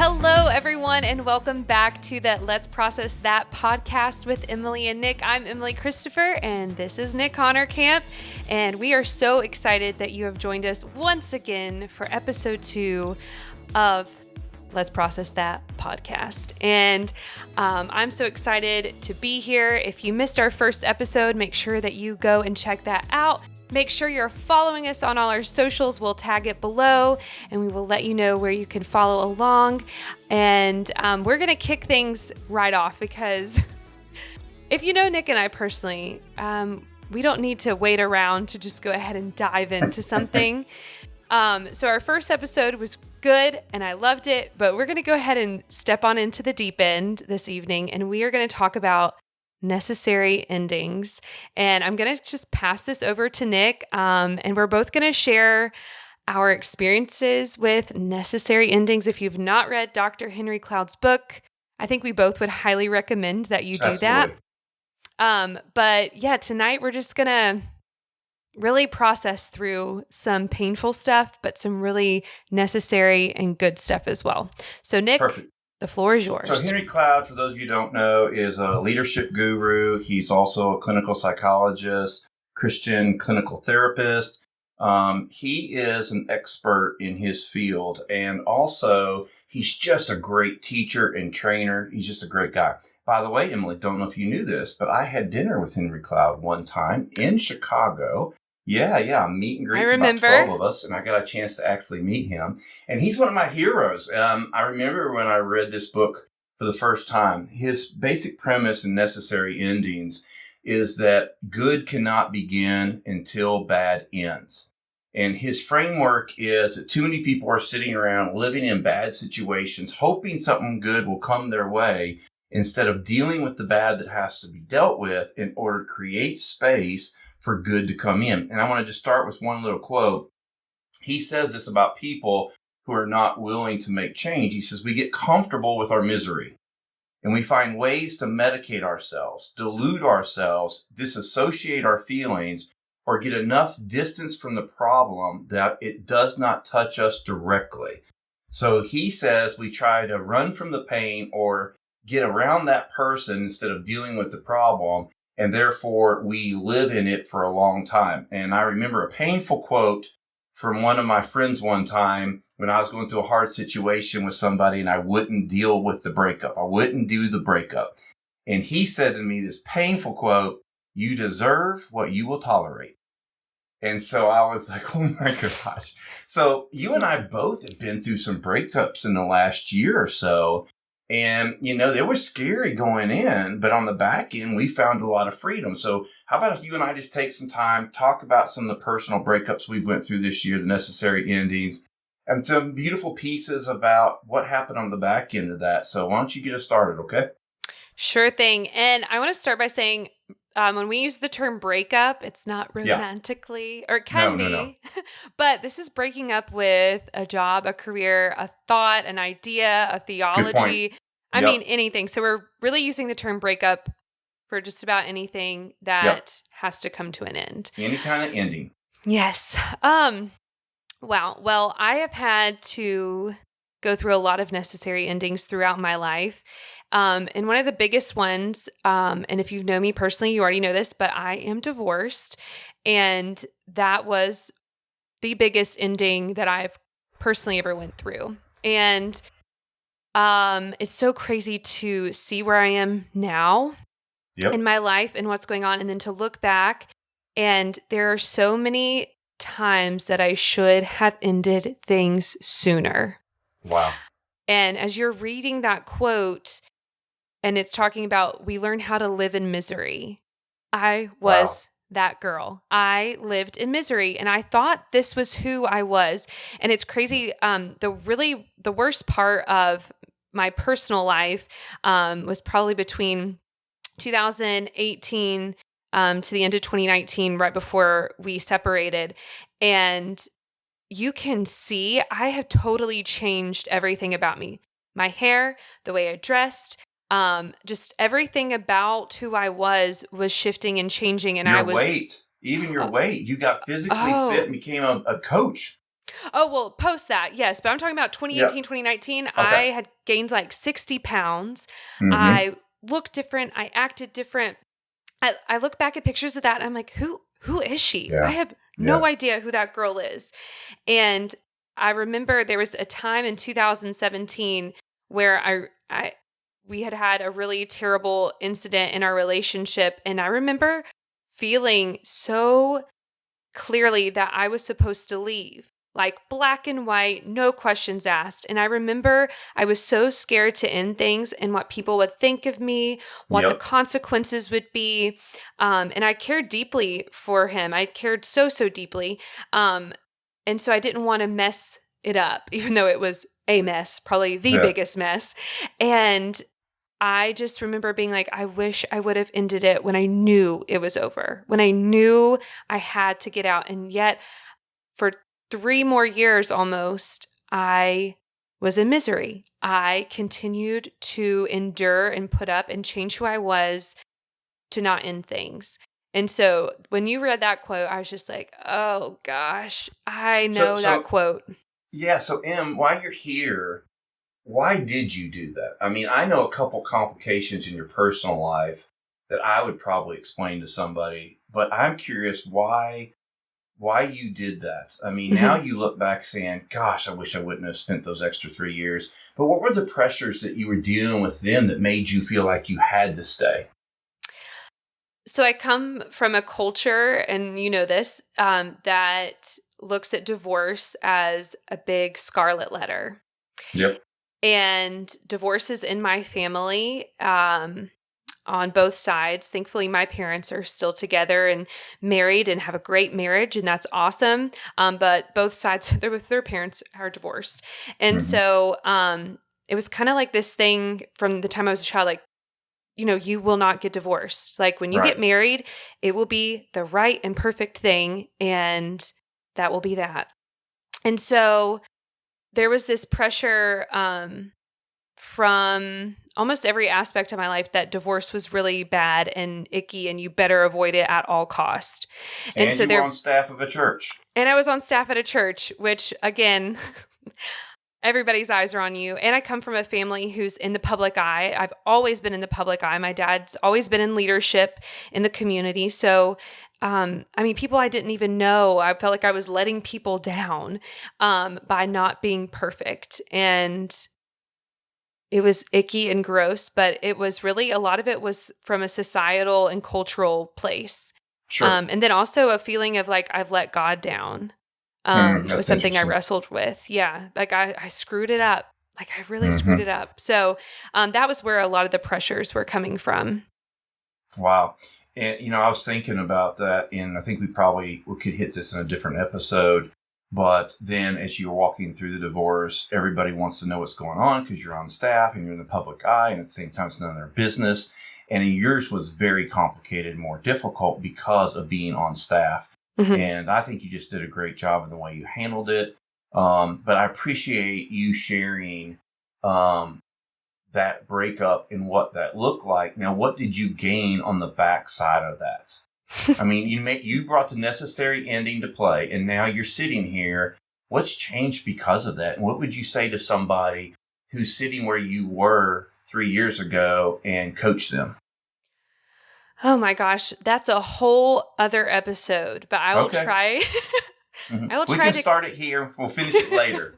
Hello, everyone, and welcome back to the Let's Process That podcast with Emily and Nick. I'm Emily Christopher, and this is Nick Connor Camp, and we are so excited that you have joined us once again for episode 2 of Let's Process That podcast. And I'm so excited to be here. If you missed our first episode, make sure that you go and check that out. Make sure you're following us on all our socials. We'll tag it below and we will let you know where you can follow along. And we're going to kick things right off because if you know Nick and I personally, we don't need to wait around to just go ahead and dive into something. So our first episode was good and I loved it, but we're going to go ahead and step on into the deep end this evening and we are going to talk about necessary endings. And I'm going to just pass this over to Nick. And we're both going to share our experiences with necessary endings. If you've not read Dr. Henry Cloud's book, I think we both would highly recommend that you do Absolutely. that. But yeah, tonight we're just going to really process through some painful stuff, but some really necessary and good stuff as well. So Nick, Perfect. The floor is yours. So Henry Cloud, for those of you who don't know, is a leadership guru. He's also a clinical psychologist, Christian clinical therapist. He is an expert in his field. And also, he's just a great teacher and trainer. He's just a great guy. By the way, Emily, don't know if you knew this, but I had dinner with Henry Cloud one time in Chicago. Yeah, meet and greet for about 12 of us, and I got a chance to actually meet him. And he's one of my heroes. I remember when I read this book for the first time, his basic premise in Necessary Endings is that good cannot begin until bad ends. And his framework is that too many people are sitting around living in bad situations, hoping something good will come their way, instead of dealing with the bad that has to be dealt with in order to create space for good to come in. And I want to just start with one little quote. He says this about people who are not willing to make change. He says, we get comfortable with our misery and we find ways to medicate ourselves, delude ourselves, disassociate our feelings, or get enough distance from the problem that it does not touch us directly. So he says we try to run from the pain or get around that person instead of dealing with the problem. And therefore, we live in it for a long time. And I remember a painful quote from one of my friends one time when I was going through a hard situation with somebody and I wouldn't deal with the breakup. I wouldn't do the breakup. And he said to me this painful quote, "You deserve what you will tolerate." And so I was like, oh my gosh. So you and I both have been through some breakups in the last year or so. And, you know, they were scary going in, but on the back end, we found a lot of freedom. So how about if you and I just take some time, talk about some of the personal breakups we've went through this year, the necessary endings, and some beautiful pieces about what happened on the back end of that. So why don't you get us started, okay? Sure thing. And I want to start by saying, when we use the term breakup, it's not romantically, or it can be, No. but this is breaking up with a job, a career, a thought, an idea, a theology. I mean, anything. So we're really using the term breakup for just about anything that has to come to an end. Any kind of ending. Yes. Wow. Well, I have had to go through a lot of necessary endings throughout my life. And one of the biggest ones, and if you know me personally, you already know this, but I am divorced. And that was the biggest ending that I've personally ever went through. And it's so crazy to see where I am now in my life and what's going on. And then to look back, and there are so many times that I should have ended things sooner. Wow. And as you're reading that quote, and it's talking about we learn how to live in misery. I was that girl. I lived in misery and I thought this was who I was. And it's crazy. The worst part of my personal life was probably between 2018 to the end of 2019, right before we separated. And you can see I have totally changed everything about me. My hair, the way I dressed, just everything about who I was shifting and changing. And your weight, even your weight, you got physically fit and became a coach. Oh, well, post that, yes. But I'm talking about Yep. 2018, 2019. Okay. I had gained like 60 pounds. Mm-hmm. I looked different. I acted different. I look back at pictures of that and I'm like, who is she? Yeah. I have no idea who that girl is. And I remember there was a time in 2017 where we had a really terrible incident in our relationship. And I remember feeling so clearly that I was supposed to leave, like black and white, no questions asked. And I remember I was so scared to end things and what people would think of me, what the consequences would be. And I cared deeply for him. I cared so, so deeply. And so I didn't want to mess it up, even though it was a mess, probably the biggest mess. And I just remember being like, I wish I would have ended it when I knew it was over, when I knew I had to get out. And yet for 3 more years almost, I was in misery. I continued to endure and put up and change who I was to not end things. And so when you read that quote, I was just like, oh gosh, I know that quote. Yeah. So while you're here, why did you do that? I mean, I know a couple complications in your personal life that I would probably explain to somebody, but I'm curious why you did that. I mean, now you look back saying, gosh, I wish I wouldn't have spent those extra 3 years. But what were the pressures that you were dealing with then that made you feel like you had to stay? So I come from a culture, and you know this, that looks at divorce as a big scarlet letter. Yep. And divorce is in my family on both sides. Thankfully, my parents are still together and married and have a great marriage, and that's awesome. But both sides, their parents are divorced. And so it was kind of like this thing from the time I was a child, like, you know, you will not get divorced. Like when you get married, it will be the right and perfect thing, and that will be that. And so there was this pressure from almost every aspect of my life that divorce was really bad and icky and you better avoid it at all cost. And so you were on staff of a church. And I was on staff at a church, which again, everybody's eyes are on you. And I come from a family who's in the public eye. I've always been in the public eye. My dad's always been in leadership in the community. So I mean, people I didn't even know, I felt like I was letting people down by not being perfect. And it was icky and gross, but it was really, a lot of it was from a societal and cultural place. Sure. And then also a feeling of like, I've let God down was something I wrestled with. Yeah. Like I screwed it up. Like I really screwed it up. So that was where a lot of the pressures were coming from. Wow. And, you know, I was thinking about that, and I think we could hit this in a different episode. But then as you're walking through the divorce, everybody wants to know what's going on because you're on staff and you're in the public eye, and at the same time, it's none of their business. And yours was very complicated, more difficult because of being on staff. And I think you just did a great job in the way you handled it. But I appreciate you sharing that breakup and what that looked like. Now, what did you gain on the backside of that? I mean, you brought the necessary ending to play, and now you're sitting here. What's changed because of that? And what would you say to somebody who's sitting where you were 3 years ago and coach them? Oh my gosh, that's a whole other episode, but I will try. We can start it here. We'll finish it later.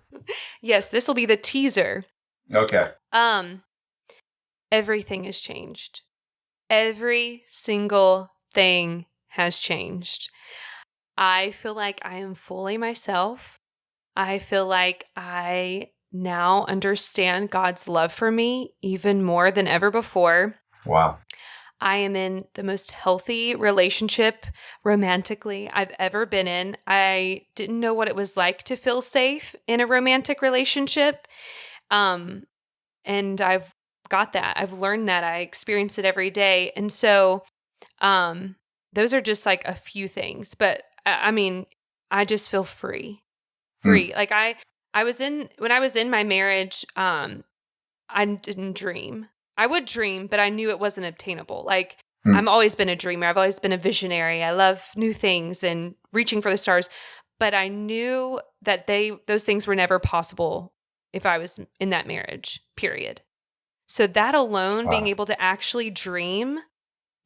Yes, this will be the teaser. Okay. Everything has changed. Every single thing has changed. I feel like I am fully myself. I feel like I now understand God's love for me even more than ever before. Wow. I am in the most healthy relationship romantically I've ever been in. I didn't know what it was like to feel safe in a romantic relationship. And I've got that. I've learned that. I experience it every day. And so those are just like a few things. But I mean, I just feel free. Like when I was in my marriage, I didn't dream. I would dream, but I knew it wasn't obtainable. Like I've always been a dreamer. I've always been a visionary. I love new things and reaching for the stars. but I knew that those things were never possible if I was in that marriage, period. So that alone, being Wow. able to actually dream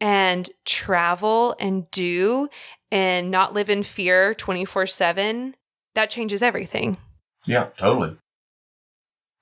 and travel and do and not live in fear 24/7, that changes everything. Yeah, totally.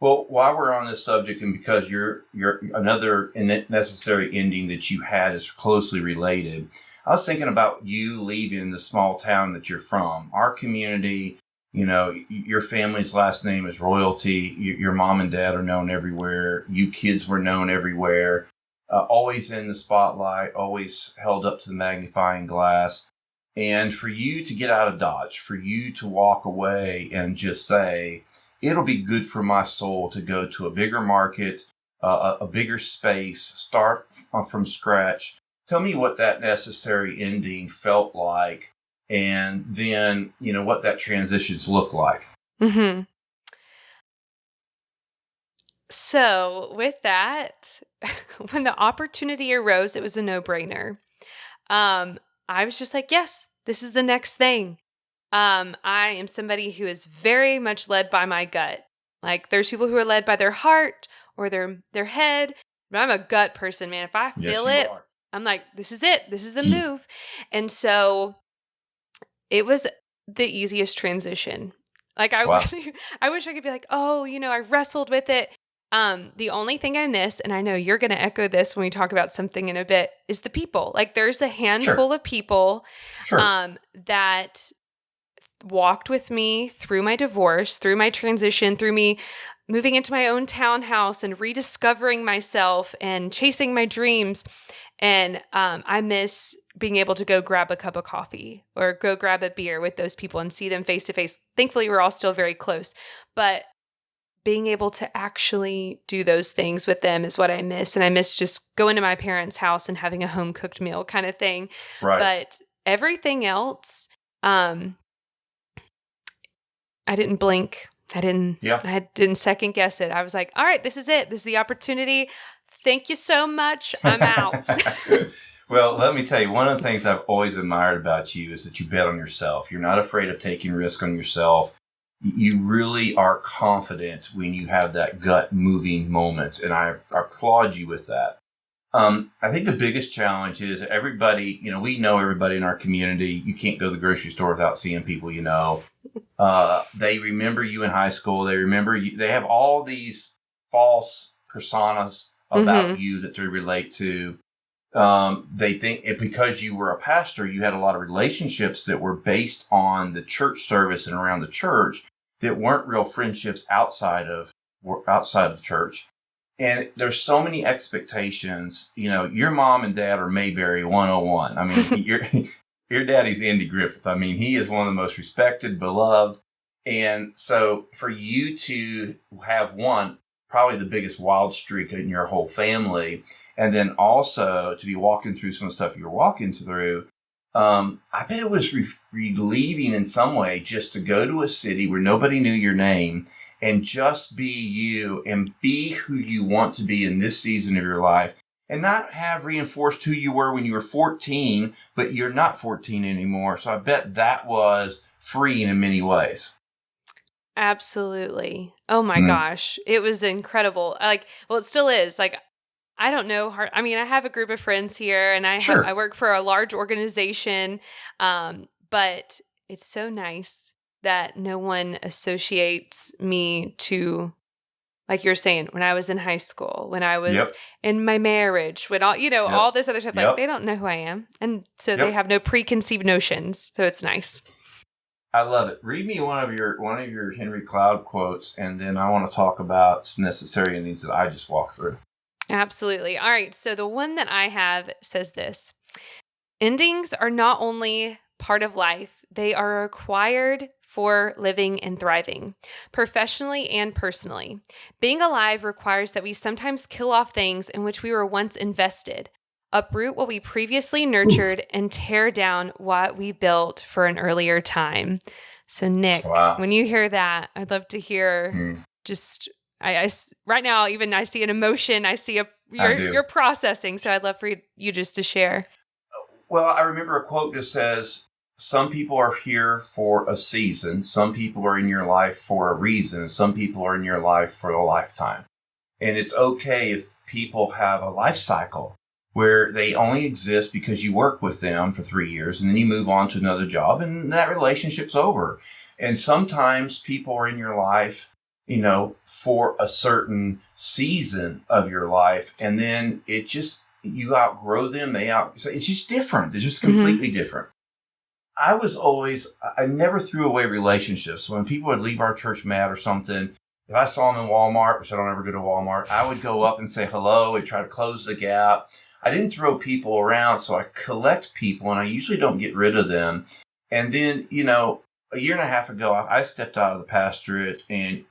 Well, while we're on this subject, and because you're another necessary ending that you had is closely related, I was thinking about you leaving the small town that you're from. Our community, your family's last name is royalty. Your mom and dad are known everywhere. You kids were known everywhere. Always in the spotlight, always held up to the magnifying glass. And for you to get out of Dodge, for you to walk away and just say, it'll be good for my soul to go to a bigger market, a bigger space, start from scratch. Tell me what that necessary ending felt like, and then, what that transitions look like. Mm-hmm. So with that, when the opportunity arose, it was a no-brainer. I was just like, yes, this is the next thing. I am somebody who is very much led by my gut. Like there's people who are led by their heart or their head, but I'm a gut person, man. If I feel it, I'm like, this is it. This is the move. And so it was the easiest transition. Like I wish I could be like, oh, I wrestled with it. The only thing I miss, and I know you're going to echo this when we talk about something in a bit, is the people. Like there's a handful of people that walked with me through my divorce, through my transition, through me moving into my own townhouse and rediscovering myself and chasing my dreams. And I miss being able to go grab a cup of coffee or go grab a beer with those people and see them face to face. Thankfully, we're all still very close, but being able to actually do those things with them is what I miss. And I miss just going to my parents' house and having a home cooked meal kind of thing. Right. But everything else, I didn't blink. I didn't second guess it. I was like, all right, this is it. This is the opportunity. Thank you so much. I'm out. Well, let me tell you, one of the things I've always admired about you is that you bet on yourself. You're not afraid of taking risk on yourself. You really are confident when you have that gut moving moment. And I applaud you with that. I think the biggest challenge is everybody, we know everybody in our community. You can't go to the grocery store without seeing people, they remember you in high school. They remember you. They have all these false personas about you that they relate to. They think because you were a pastor, you had a lot of relationships that were based on the church service and around the church that weren't real friendships outside of the church. And there's so many expectations. Your mom and dad are Mayberry 101. I mean, your daddy's Andy Griffith. I mean, he is one of the most respected, beloved. And so for you to have probably the biggest wild streak in your whole family, and then also to be walking through some of the stuff you're walking through, I bet it was relieving in some way just to go to a city where nobody knew your name and just be you and be who you want to be in this season of your life, and not have reinforced who you were when you were 14, but you're not 14 anymore. So I bet that was freeing in many ways. Absolutely. Oh my gosh. It was incredible. It still is. I don't know. I mean, I have a group of friends here and I work for a large organization. But it's so nice that no one associates me to, like you're saying, when I was in high school, when I was in my marriage, when all this other stuff, they don't know who I am. And so they have no preconceived notions. So it's nice. I love it. Read me one of your Henry Cloud quotes, and then I want to talk about some necessary endings that I just walked through. Absolutely. All right. So the one that I have says this: endings are not only part of life, they are required for living and thriving, professionally and personally. Being alive requires that we sometimes kill off things in which we were once invested, uproot what we previously nurtured, and tear down what we built for an earlier time. So Nick, when you hear that, I'd love to hear just, I right now, even I see an emotion, I see you're processing. So I'd love for you just to share. Well, I remember a quote that says, some people are here for a season. Some people are in your life for a reason. Some people are in your life for a lifetime. And it's okay if people have a life cycle where they only exist because you work with them for 3 years and then you move on to another job and that relationship's over. And sometimes people are in your life, for a certain season of your life. And then you outgrow them. So it's just different. It's just completely different. I never threw away relationships. So when people would leave our church mad or something, if I saw them in Walmart, which I don't ever go to Walmart, I would go up and say hello and try to close the gap. I didn't throw people around, so I collect people, and I usually don't get rid of them. And then, a year and a half ago, I stepped out of the pastorate, and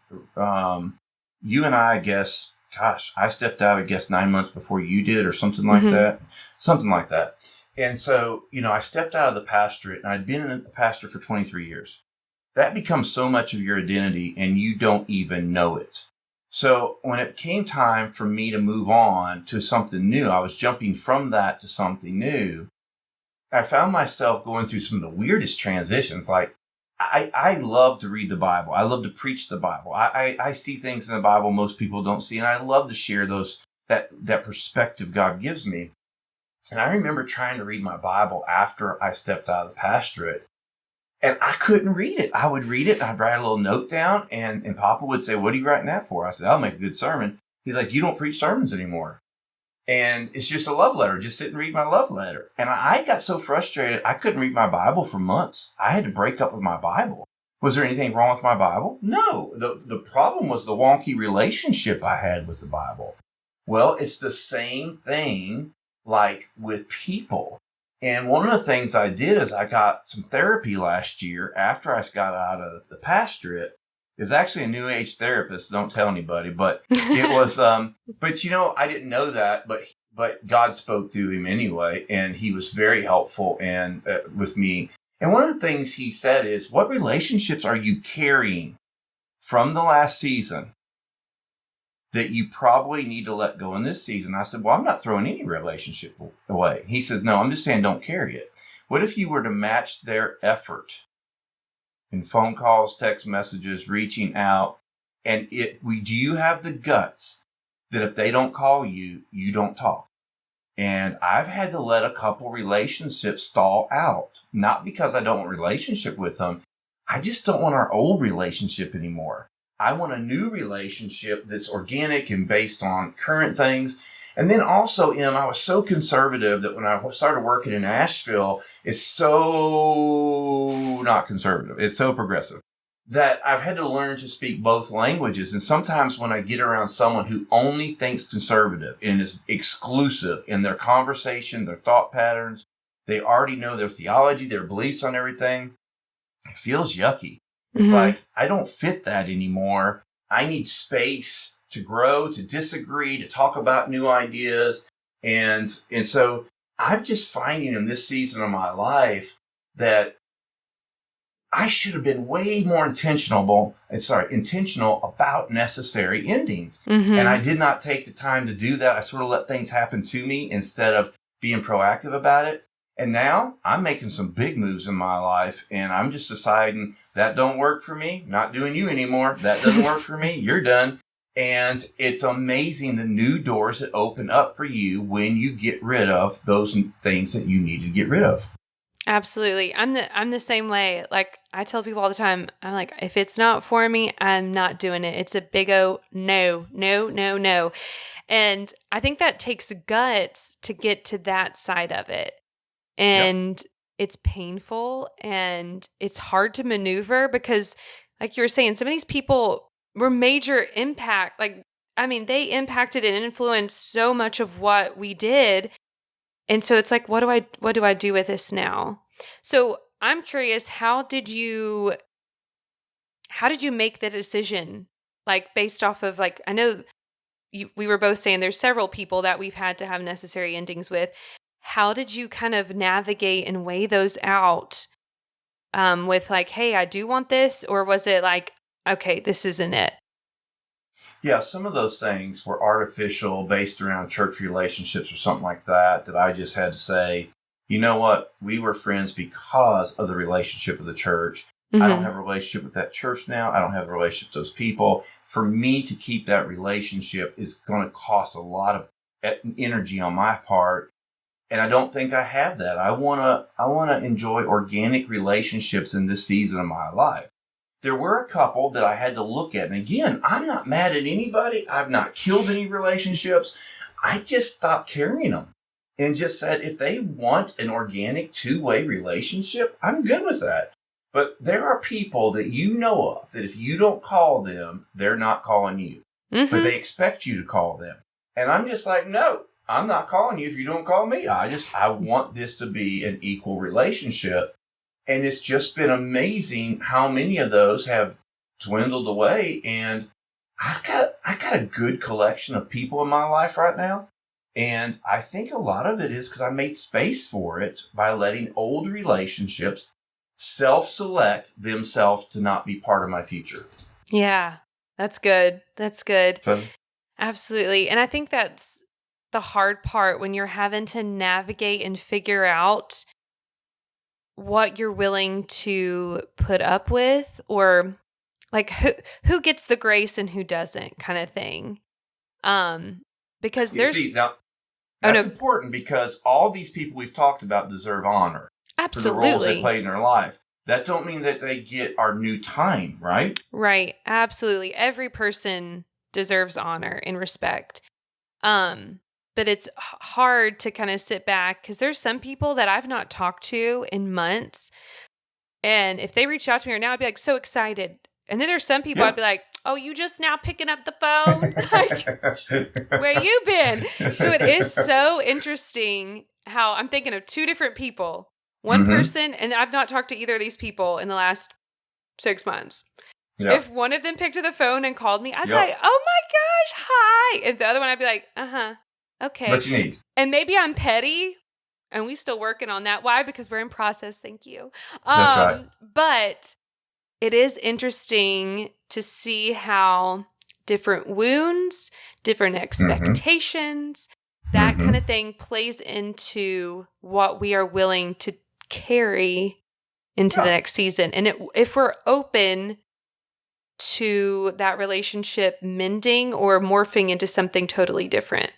you and I guess, I stepped out, 9 months before you did or something like that. Something like that. And so, I stepped out of the pastorate, and I'd been a pastor for 23 years. That becomes so much of your identity, and you don't even know it. So when it came time for me to move on to something new, I was jumping from that to something new. I found myself going through some of the weirdest transitions. Like, I love to read the Bible. I love to preach the Bible. I see things in the Bible most people don't see, and I love to share that perspective God gives me. And I remember trying to read my Bible after I stepped out of the pastorate, and I couldn't read it. I would read it, and I'd write a little note down, and Papa would say, "What are you writing that for?" I said, "I'll make a good sermon." He's like, "You don't preach sermons anymore." And it's just a love letter. Just sit and read my love letter. And I got so frustrated, I couldn't read my Bible for months. I had to break up with my Bible. Was there anything wrong with my Bible? No. The problem was the wonky relationship I had with the Bible. Well, it's the same thing like with people. And one of the things I did is I got some therapy last year after I got out of the pastorate. It was actually a New Age therapist. Don't tell anybody, but it was, I didn't know that, but God spoke through him anyway. And he was very helpful with me. And one of the things he said is, what relationships are you carrying from the last season that you probably need to let go in this season? I said, well, I'm not throwing any relationship away. He says, no, I'm just saying don't carry it. What if you were to match their effort in phone calls, text messages, reaching out, and do you have the guts that if they don't call you, you don't talk? And I've had to let a couple relationships stall out, not because I don't want a relationship with them. I just don't want our old relationship anymore. I want a new relationship that's organic and based on current things. And then also, I was so conservative that when I started working in Asheville, it's so not conservative. It's so progressive that I've had to learn to speak both languages. And sometimes when I get around someone who only thinks conservative and is exclusive in their conversation, their thought patterns, they already know their theology, their beliefs on everything, it feels yucky. It's like, I don't fit that anymore. I need space to grow, to disagree, to talk about new ideas. And so I'm just finding in this season of my life that I should have been way more intentional about necessary endings. And I did not take the time to do that. I sort of let things happen to me instead of being proactive about it. And now I'm making some big moves in my life, and I'm just deciding that don't work for me. Not doing you anymore. That doesn't work for me. You're done. And it's amazing the new doors that open up for you when you get rid of those things that you need to get rid of. Absolutely. I'm the same way. Like, I tell people all the time, I'm like, if it's not for me, I'm not doing it. It's a big O no, no, no, no. And I think that takes guts to get to that side of it. And it's painful and it's hard to maneuver because, like you were saying, some of these people were major impact. They impacted and influenced so much of what we did. And so it's like, what do I do with this now? So I'm curious, how did you make the decision? Like, based off of, like, I know we were both saying there's several people that we've had to have necessary endings with. How did you kind of navigate and weigh those out with like, hey, I do want this? Or was it like, okay, this isn't it? Yeah, some of those things were artificial, based around church relationships or something like that I just had to say, you know what? We were friends because of the relationship of the church. I don't have a relationship with that church now. I don't have a relationship with those people. For me to keep that relationship is going to cost a lot of energy on my part. And I don't think I have that. I want to enjoy organic relationships in this season of my life. There were a couple that I had to look at. And again, I'm not mad at anybody. I've not killed any relationships. I just stopped carrying them and just said, if they want an organic two-way relationship, I'm good with that. But there are people that you know of that if you don't call them, they're not calling you. But they expect you to call them. And I'm just like, no, I'm not calling you if you don't call me. I want this to be an equal relationship. And it's just been amazing how many of those have dwindled away. And I got a good collection of people in my life right now. And I think a lot of it is because I made space for it by letting old relationships self-select themselves to not be part of my future. Yeah, that's good. That's good. So, Absolutely. And I think that's the hard part when you're having to navigate and figure out what you're willing to put up with, or like who gets the grace and who doesn't, kind of thing. Because there's that's important, because all these people we've talked about deserve honor. Absolutely. For the roles they played in their life. That don't mean that they get our new time, right? Right. Absolutely. Every person deserves honor and respect. But it's hard to kind of sit back because there's some people that I've not talked to in months. And if they reached out to me right now, I'd be like so excited. And then there's some people I'd be like, oh, you just now picking up the phone? Like, where you been? So it is so interesting how I'm thinking of two different people. One person, and I've not talked to either of these people in the last 6 months. Yep. If one of them picked up the phone and called me, I'd be like, oh my gosh, hi. And the other one, I'd be like, okay. What you need? And maybe I'm petty, and we still working on that. Why? Because we're in process. Thank you. That's right. But it is interesting to see how different wounds, different expectations, that kind of thing plays into what we are willing to carry into the next season. And if we're open to that relationship mending or morphing into something totally different.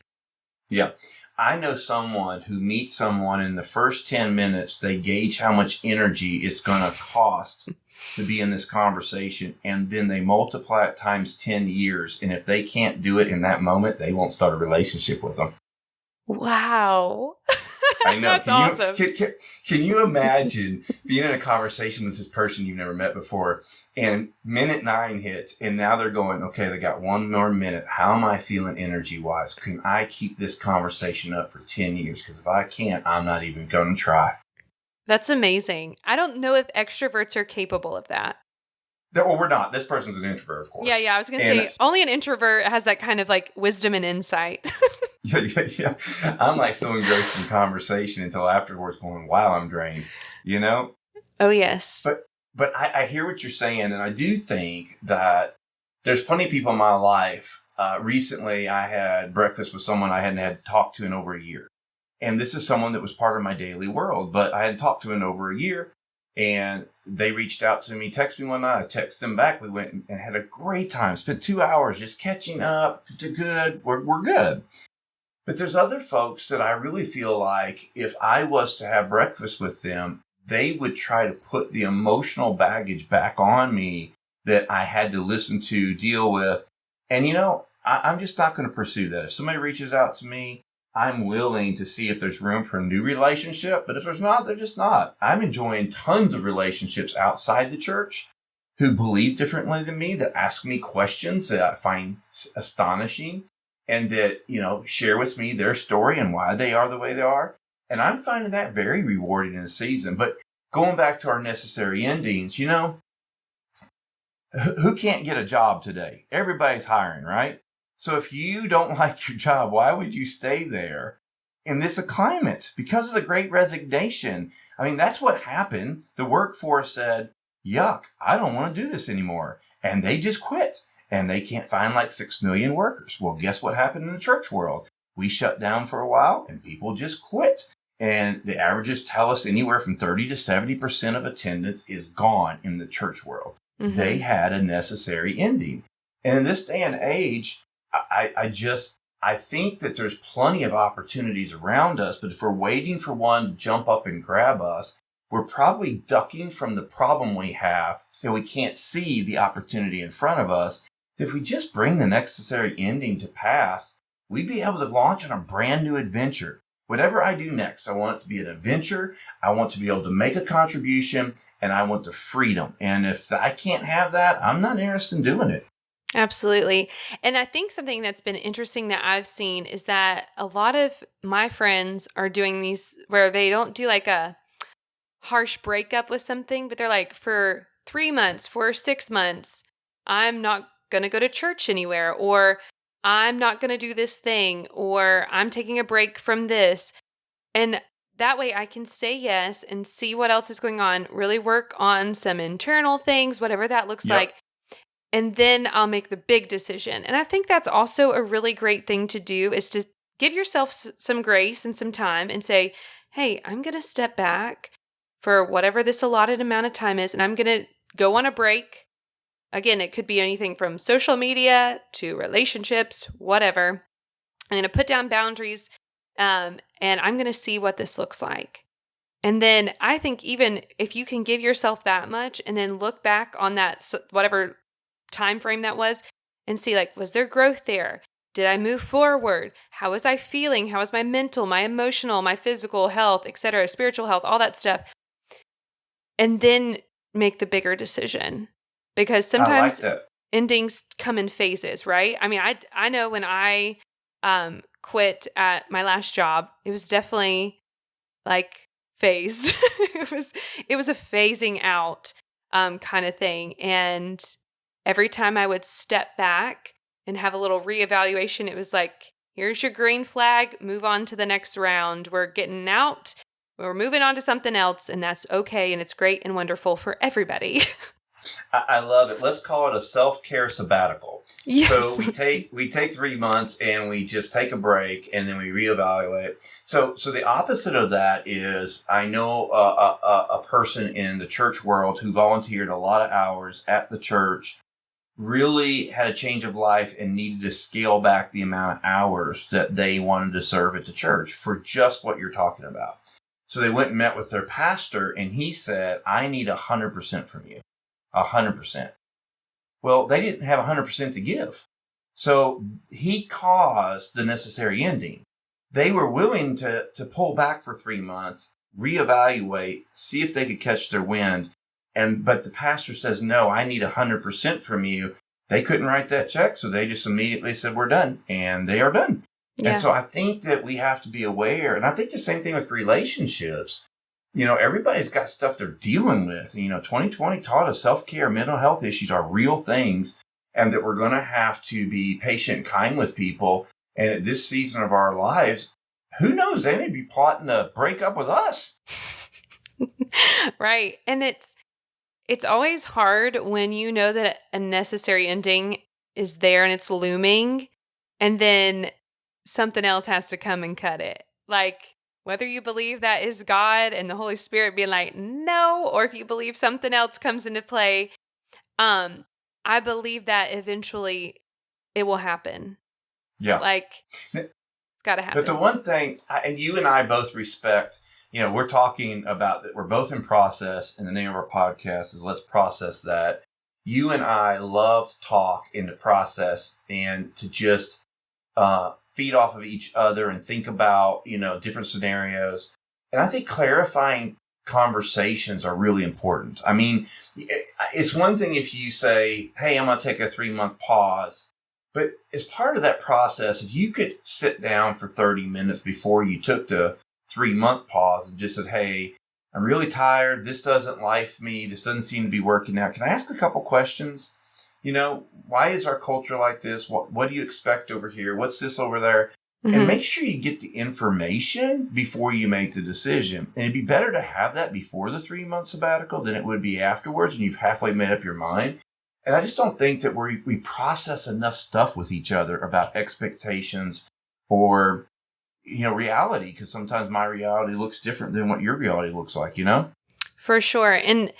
Yeah. I know someone who meets someone in the first 10 minutes, they gauge how much energy it's going to cost to be in this conversation. And then they multiply it times 10 years. And if they can't do it in that moment, they won't start a relationship with them. Wow. I know. That's awesome. Can you imagine being in a conversation with this person you've never met before, and minute 9 hits, and now they're going, okay, they got one more minute. How am I feeling energy-wise? Can I keep this conversation up for 10 years? Because if I can't, I'm not even going to try. That's amazing. I don't know if extroverts are capable of that. Well, we're not. This person's an introvert, of course. Yeah. I was going to say, only an introvert has that kind of like wisdom and insight. Yeah. I'm like so engrossed in conversation until afterwards going, wow, I'm drained, you know? Oh, yes. But I hear what you're saying, and I do think that there's plenty of people in my life. Recently, I had breakfast with someone I hadn't had talked to in over a year. And this is someone that was part of my daily world, but I hadn't talked to in over a year. And they reached out to me, texted me one night. I texted them back. We went and had a great time. Spent 2 hours just catching up to good. We're good. But there's other folks that I really feel like if I was to have breakfast with them, they would try to put the emotional baggage back on me that I had to listen to, deal with. And, you know, I'm just not going to pursue that. If somebody reaches out to me, I'm willing to see if there's room for a new relationship. But if there's not, they're just not. I'm enjoying tons of relationships outside the church who believe differently than me, that ask me questions that I find astonishing, and that, you know, share with me their story and why they are the way they are. And I'm finding that very rewarding in the season. But going back to our necessary endings, you know, who can't get a job today? Everybody's hiring, right? So if you don't like your job, why would you stay there in this climate? Because of the Great Resignation. I mean, that's what happened. The workforce said, yuck, I don't want to do this anymore. And they just quit. And they can't find like 6 million workers. Well, guess what happened in the church world? We shut down for a while and people just quit. And the averages tell us anywhere from 30 to 70% of attendance is gone in the church world. Mm-hmm. They had a necessary ending. And in this day and age, I think that there's plenty of opportunities around us, but if we're waiting for one to jump up and grab us, we're probably ducking from the problem we have so we can't see the opportunity in front of us. If we just bring the necessary ending to pass, we'd be able to launch on a brand new adventure. Whatever I do next, I want it to be an adventure. I want to be able to make a contribution, and I want the freedom. And if I can't have that, I'm not interested in doing it. Absolutely. And I think something that's been interesting that I've seen is that a lot of my friends are doing these where they don't do like a harsh breakup with something, but they're like, for 3 months, for 6 months, I'm not going to go to church anywhere, or I'm not going to do this thing, or I'm taking a break from this. And that way I can say yes and see what else is going on, really work on some internal things, whatever that looks like. And then I'll make the big decision. And I think that's also a really great thing to do, is to give yourself some grace and some time and say, hey, I'm going to step back for whatever this allotted amount of time is, and I'm going to go on a break. Again, it could be anything from social media to relationships, whatever. I'm going to put down boundaries, and I'm going to see what this looks like. And then I think even if you can give yourself that much and then look back on that, whatever time frame that was, and see, like, was there growth there? Did I move forward? How was I feeling? How was my mental, my emotional, my physical health, etc., spiritual health, all that stuff? And then make the bigger decision. Because sometimes endings come in phases, right? I mean, I know when I quit at my last job, it was definitely like phased. it was a phasing out kind of thing. And every time I would step back and have a little reevaluation, it was like, here's your green flag, move on to the next round. We're getting out, we're moving on to something else, and that's okay, and it's great and wonderful for everybody. I love it. Let's call it a self-care sabbatical. Yes. So we take 3 months and we just take a break, and then we reevaluate. So the opposite of that is, I know a person in the church world who volunteered a lot of hours at the church, really had a change of life and needed to scale back the amount of hours that they wanted to serve at the church for just what you're talking about. So they went and met with their pastor, and he said, I need 100% from you. 100%. Well, they didn't have 100% to give. So he caused the necessary ending. They were willing to pull back for 3 months, reevaluate, see if they could catch their wind. But the pastor says, no, I need 100% from you. They couldn't write that check, so they just immediately said, we're done. And they are done. Yeah. And so I think that we have to be aware. And I think the same thing with relationships. Everybody's got stuff they're dealing with. 2020 taught us self-care, mental health issues are real things, and that we're going to have to be patient and kind with people. And at this season of our lives, who knows? They may be plotting to break up with us. Right. And it's always hard when you know that a necessary ending is there and it's looming, and then something else has to come and cut it. Like, whether you believe that is God and the Holy Spirit being like, no, or if you believe something else comes into play, I believe that eventually it will happen. Yeah. Like, it's got to happen. But the one thing, and you and I both respect, we're talking about that we're both in process, and the name of our podcast is Let's Process That. You and I love to talk in the process and to just feed off of each other and think about, different scenarios. And I think clarifying conversations are really important. I mean, it's one thing if you say, hey, I'm going to take a 3-month pause. But as part of that process, if you could sit down for 30 minutes before you took the 3-month pause and just said, hey, I'm really tired. This doesn't life me. This doesn't seem to be working out. Can I ask a couple questions? Why is our culture like this? What do you expect over here? What's this over there? Mm-hmm. And make sure you get the information before you make the decision. And it'd be better to have that before the 3-month sabbatical than it would be afterwards, and you've halfway made up your mind. And I just don't think that we process enough stuff with each other about expectations or, reality, because sometimes my reality looks different than what your reality looks like, For sure. And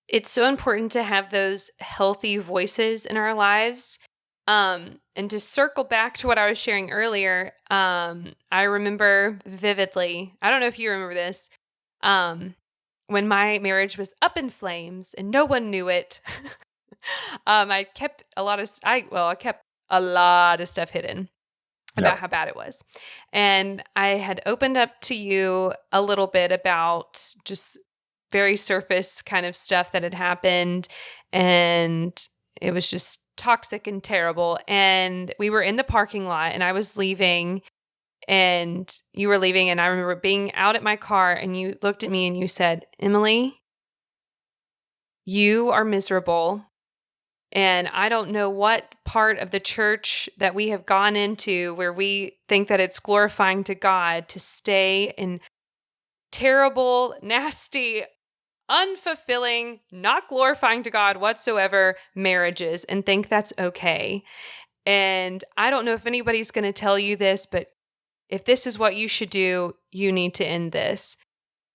it's so important to have those healthy voices in our lives. And to circle back to what I was sharing earlier, I remember vividly, I don't know if you remember this, when my marriage was up in flames and no one knew it. I kept I kept a lot of stuff hidden about how bad it was. And I had opened up to you a little bit about just very surface kind of stuff that had happened. And it was just toxic and terrible. And we were in the parking lot and I was leaving and you were leaving. And I remember being out at my car and you looked at me and you said, Emily, you are miserable. And I don't know what part of the church that we have gone into where we think that it's glorifying to God to stay in terrible, nasty, unfulfilling, not glorifying to God whatsoever marriages and think that's okay. And I don't know if anybody's going to tell you this, but if this is what you should do, you need to end this.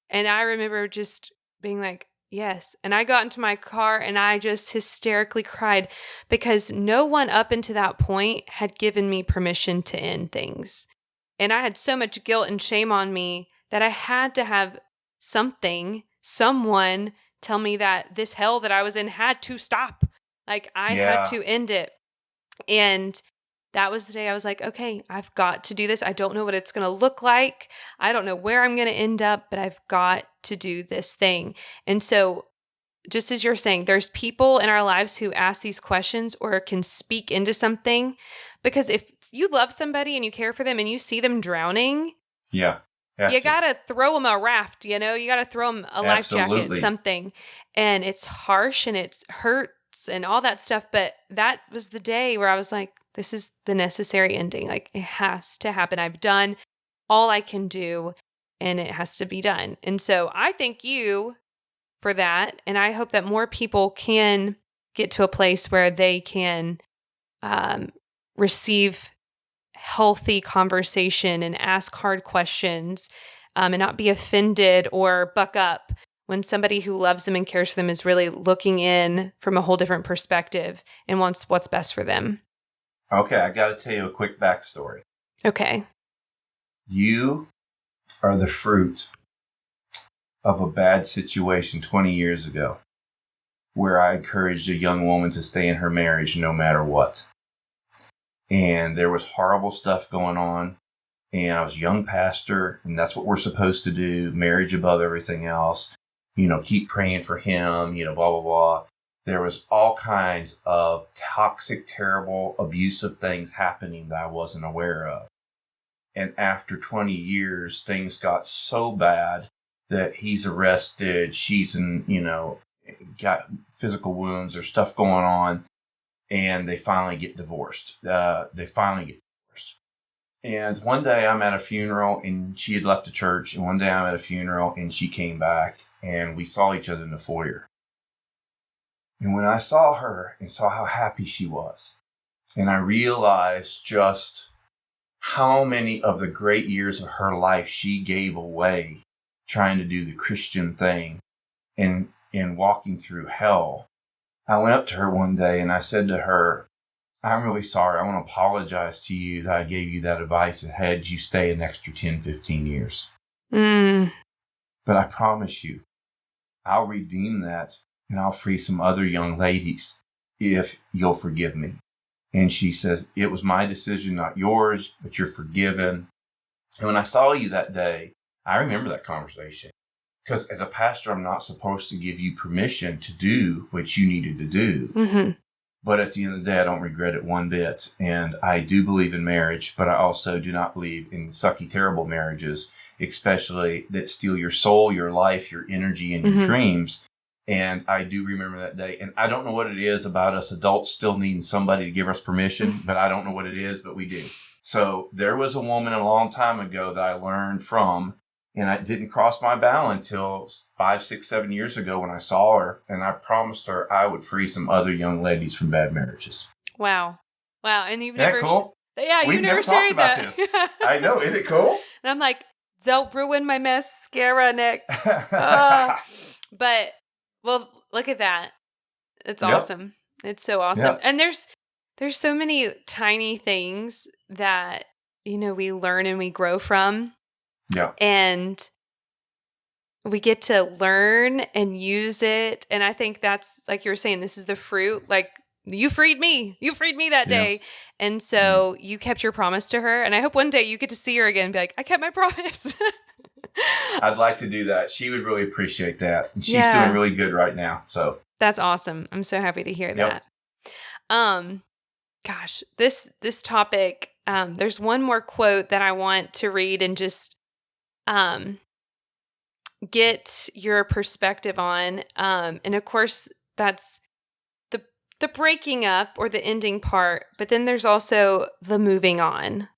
And I remember just being like, yes. And I got into my car and I just hysterically cried because no one up until that point had given me permission to end things. And I had so much guilt and shame on me that I had to have someone tell me that this hell that I was in had to stop. Like I had to end it. And that was the day I was like, okay, I've got to do this. I don't know what it's going to look like. I don't know where I'm going to end up, but I've got to do this thing. And so just as you're saying, there's people in our lives who ask these questions or can speak into something, because if you love somebody and you care for them and you see them drowning, you got to throw them a raft, you got to throw them a life jacket, something. And it's harsh and it hurts and all that stuff. But that was the day where I was like, this is the necessary ending. Like it has to happen. I've done all I can do and it has to be done. And so I thank you for that. And I hope that more people can get to a place where they can receive healthy conversation and ask hard questions and not be offended or buck up when somebody who loves them and cares for them is really looking in from a whole different perspective and wants what's best for them. Okay, I got to tell you a quick backstory. Okay. You are the fruit of a bad situation 20 years ago where I encouraged a young woman to stay in her marriage no matter what. And there was horrible stuff going on. And I was a young pastor, and that's what we're supposed to do, marriage above everything else. Keep praying for him, blah, blah, blah. There was all kinds of toxic, terrible, abusive things happening that I wasn't aware of. And after 20 years, things got so bad that he's arrested. She's got physical wounds. There's stuff going on. And they finally get divorced. And one day I'm at a funeral and she had left the church. And one day I'm at a funeral and she came back and we saw each other in the foyer. And when I saw her and saw how happy she was, and I realized just how many of the great years of her life she gave away trying to do the Christian thing and walking through hell, I went up to her one day and I said to her, I'm really sorry. I want to apologize to you that I gave you that advice and had you stay an extra 10, 15 years. But I promise you, I'll redeem that. And I'll free some other young ladies if you'll forgive me. And she says, it was my decision, not yours, but you're forgiven. And when I saw you that day, I remember that conversation. Because as a pastor, I'm not supposed to give you permission to do what you needed to do. Mm-hmm. But at the end of the day, I don't regret it one bit. And I do believe in marriage, but I also do not believe in sucky, terrible marriages, especially that steal your soul, your life, your energy, and your dreams. And I do remember that day. And I don't know what it is about us adults still needing somebody to give us permission, but I don't know what it is, but we do. So there was a woman a long time ago that I learned from, and it didn't cross my bow until 5, 6, 7 years ago when I saw her. And I promised her I would free some other young ladies from bad marriages. Wow. And you've Isn't never... that cool? Yeah, We've never talked about this. I know. Isn't it cool? I'm like, don't ruin my mascara, Nick. But, well, look at that. It's awesome. It's so awesome. Yep. And there's so many tiny things that, we learn and we grow from. Yeah. And we get to learn and use it. And I think that's, like you were saying, this is the fruit. Like, you freed me that day. And so you kept your promise to her. And I hope one day you get to see her again and be like, I kept my promise. I'd like to do that. She would really appreciate that. And she's doing really good right now. So that's awesome. I'm so happy to hear that. Gosh, this topic, there's one more quote that I want to read and just get your perspective on. And of course, that's the breaking up or the ending part, but then there's also the moving on.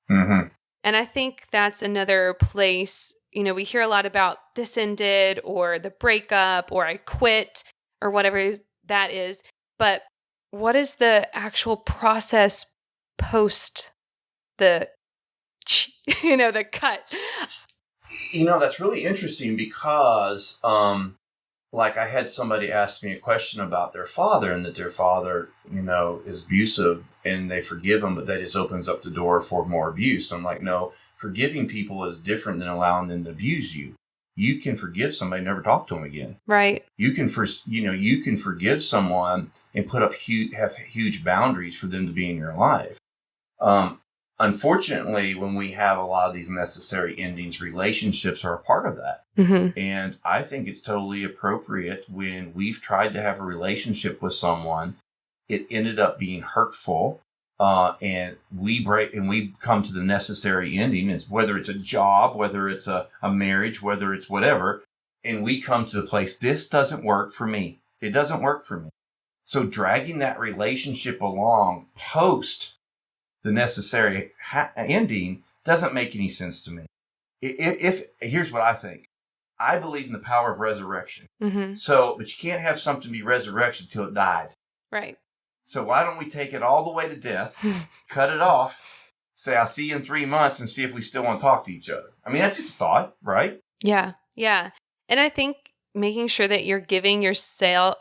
Mm-hmm. And I think that's another place, we hear a lot about this ended or the breakup or I quit or whatever that is. But what is the actual process post the, the cut? That's really interesting because, like I had somebody ask me a question about their father and that their father, is abusive and they forgive him, but that just opens up the door for more abuse. I'm like, no, forgiving people is different than allowing them to abuse you. You can forgive somebody and never talk to them again. Right. You can forgive someone and have huge boundaries for them to be in your life. Unfortunately, when we have a lot of these necessary endings, relationships are a part of that. Mm-hmm. And I think it's totally appropriate when we've tried to have a relationship with someone, it ended up being hurtful, and we come to the necessary ending, is whether it's a job, whether it's a marriage, whether it's whatever, and we come to the place, this doesn't work for me. It doesn't work for me. So dragging that relationship along post the necessary ending doesn't make any sense to me. If here's what I think. I believe in the power of resurrection. Mm-hmm. But you can't have something be resurrection till it died. Right. So why don't we take it all the way to death, cut it off, say, I'll see you in 3 months and see if we still want to talk to each other. I mean, that's just a thought, right? Yeah. Yeah. And I think making sure that you're giving yourself,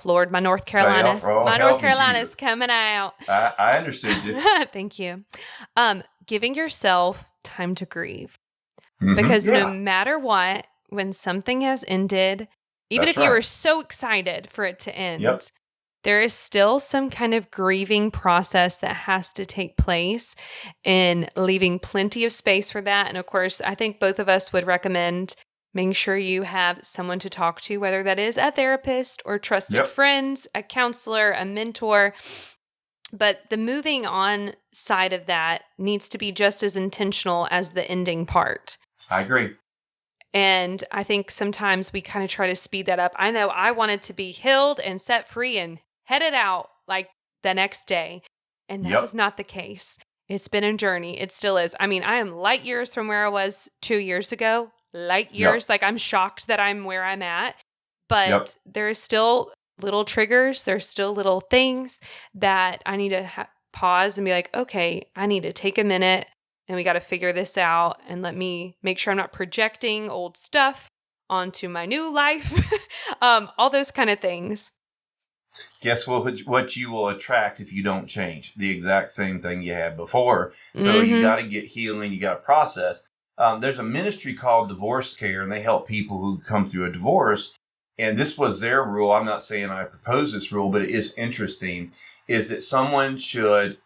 Lord, my North Carolina's coming out. I understood you. Thank you. Giving yourself time to grieve. Mm-hmm. Because no matter what, when something has ended, even if you were so excited for it to end, there is still some kind of grieving process that has to take place and leaving plenty of space for that. And of course, I think both of us would recommend making sure you have someone to talk to, whether that is a therapist or trusted friends, a counselor, a mentor. But the moving on side of that needs to be just as intentional as the ending part. I agree. And I think sometimes we kind of try to speed that up. I know I wanted to be healed and set free and headed out like the next day. And that was not the case. It's been a journey. It still is. I mean, I am light years from where I was 2 years ago. Light years. Like, I'm shocked that I'm where I'm at. But there is still little triggers. There's still little things that I need to pause and be like, okay, I need to take a minute and we got to figure this out. And let me make sure I'm not projecting old stuff onto my new life. All those kind of things. Guess what you will attract if you don't change? The exact same thing you had before. So you got to get healing. You got to process. There's a ministry called Divorce Care, and they help people who come through a divorce. And this was their rule. I'm not saying I proposed this rule, but it is interesting, is that someone should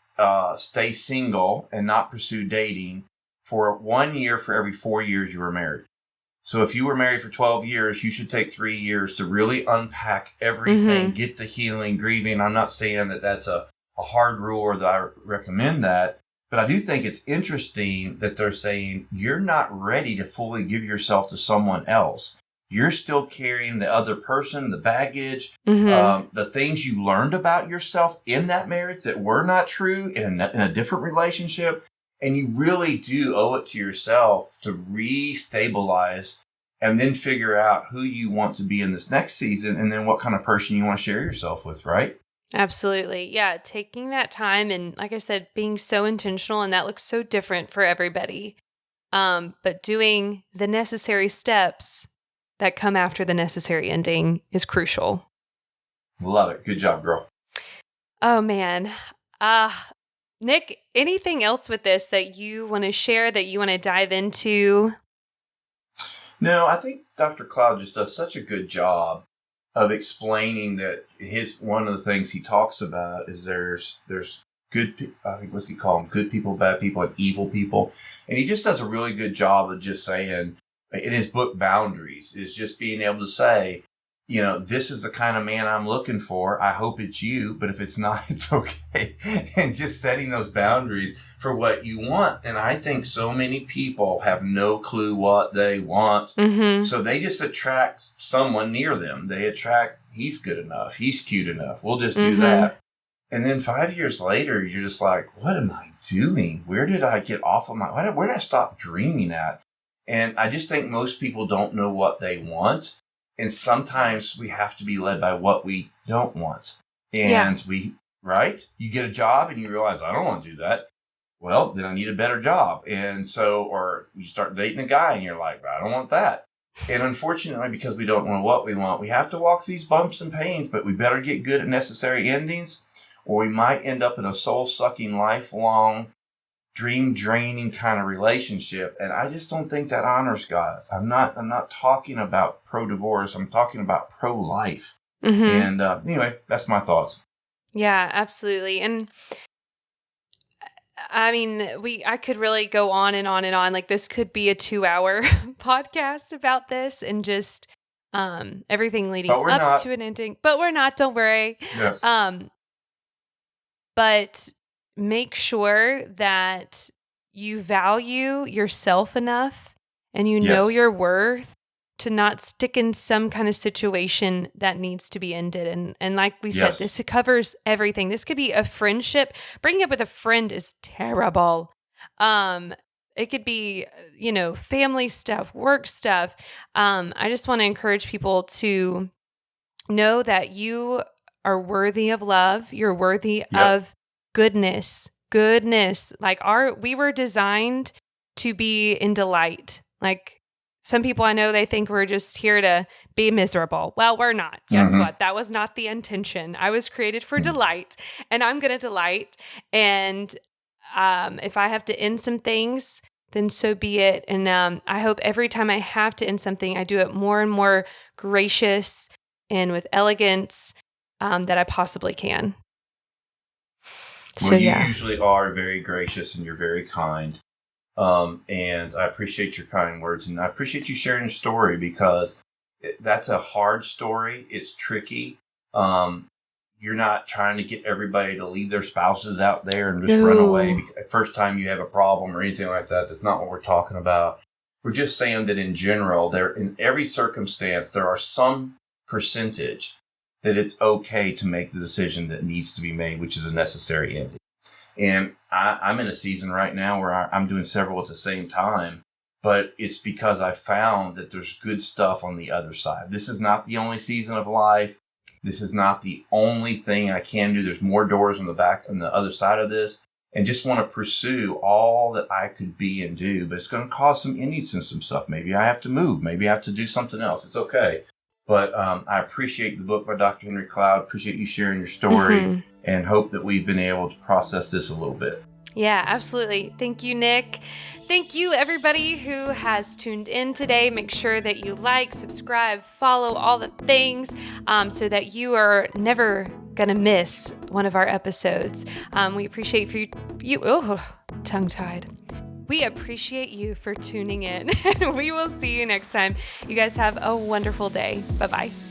stay single and not pursue dating for 1 year for every 4 years you were married. So if you were married for 12 years, you should take 3 years to really unpack everything, get the healing, grieving. I'm not saying that that's a hard rule or that I recommend that, but I do think it's interesting that they're saying you're not ready to fully give yourself to someone else. You're still carrying the other person, the baggage, the things you learned about yourself in that marriage that were not true in a different relationship. And you really do owe it to yourself to re-stabilize and then figure out who you want to be in this next season and then what kind of person you want to share yourself with, right? Absolutely. Yeah. Taking that time and, like I said, being so intentional, and that looks so different for everybody. but doing the necessary steps that come after the necessary ending is crucial. Love it. Good job, girl. Oh, man. Nick, anything else with this that you want to share, that you want to dive into? No, I think Dr. Cloud just does such a good job of explaining that one of the things he talks about is there's good, I think, what's he call them? Good people, bad people, and evil people. And he just does a really good job of just saying, in his book Boundaries, is just being able to say, this is the kind of man I'm looking for. I hope it's you, but if it's not, it's okay. And just setting those boundaries for what you want. And I think so many people have no clue what they want. Mm-hmm. So they just attract someone near them. They attract, he's good enough. He's cute enough. We'll just do that. And then 5 years later, you're just like, what am I doing? Where did I get off of where did I stop dreaming at? And I just think most people don't know what they want. And sometimes we have to be led by what we don't want. And right? You get a job and you realize, I don't want to do that. Well, then I need a better job. And so, or you start dating a guy and you're like, I don't want that. And unfortunately, because we don't know what we want, we have to walk these bumps and pains, but we better get good at necessary endings, or we might end up in a soul-sucking, lifelong, dream-draining kind of relationship. And I just don't think that honors God. I'm not talking about pro-divorce. I'm talking about pro-life. And anyway, that's my thoughts. Yeah, absolutely. And I mean, I could really go on and on and on. Like, this could be a 2-hour podcast about this and just everything leading up to an ending. But we're not, don't worry. Yeah. But make sure that you value yourself enough and you know your worth to not stick in some kind of situation that needs to be ended. And like we said, this covers everything. This could be a friendship. Breaking up with a friend is terrible. It could be, family stuff, work stuff. I just want to encourage people to know that you are worthy of love. You're worthy of goodness. Like we were designed to be in delight. Like, some people I know, they think we're just here to be miserable. Well, we're not. Guess what? That was not the intention. I was created for delight, and I'm going to delight. And if I have to end some things, then so be it. And I hope every time I have to end something, I do it more and more gracious and with elegance that I possibly can. Well, you usually are very gracious and you're very kind. And I appreciate your kind words, and I appreciate you sharing your story, because that's a hard story. It's tricky. You're not trying to get everybody to leave their spouses out there and just run away first time you have a problem or anything like that. That's not what we're talking about. We're just saying that in general, in every circumstance, there are some percentage that it's okay to make the decision that needs to be made, which is a necessary ending. And I'm in a season right now where I'm doing several at the same time, but it's because I found that there's good stuff on the other side. This is not the only season of life. This is not the only thing I can do. There's more doors on the other side of this, and just want to pursue all that I could be and do. But it's going to cause some endings and some stuff. Maybe I have to move. Maybe I have to do something else. It's okay. But I appreciate the book by Dr. Henry Cloud. Appreciate you sharing your story, and hope that we've been able to process this a little bit. Yeah, absolutely. Thank you, Nick. Thank you, everybody who has tuned in today. Make sure that you like, subscribe, follow all the things so that you are never going to miss one of our episodes. We appreciate you. Oh, tongue-tied. We appreciate you for tuning in, and we will see you next time. You guys have a wonderful day. Bye-bye.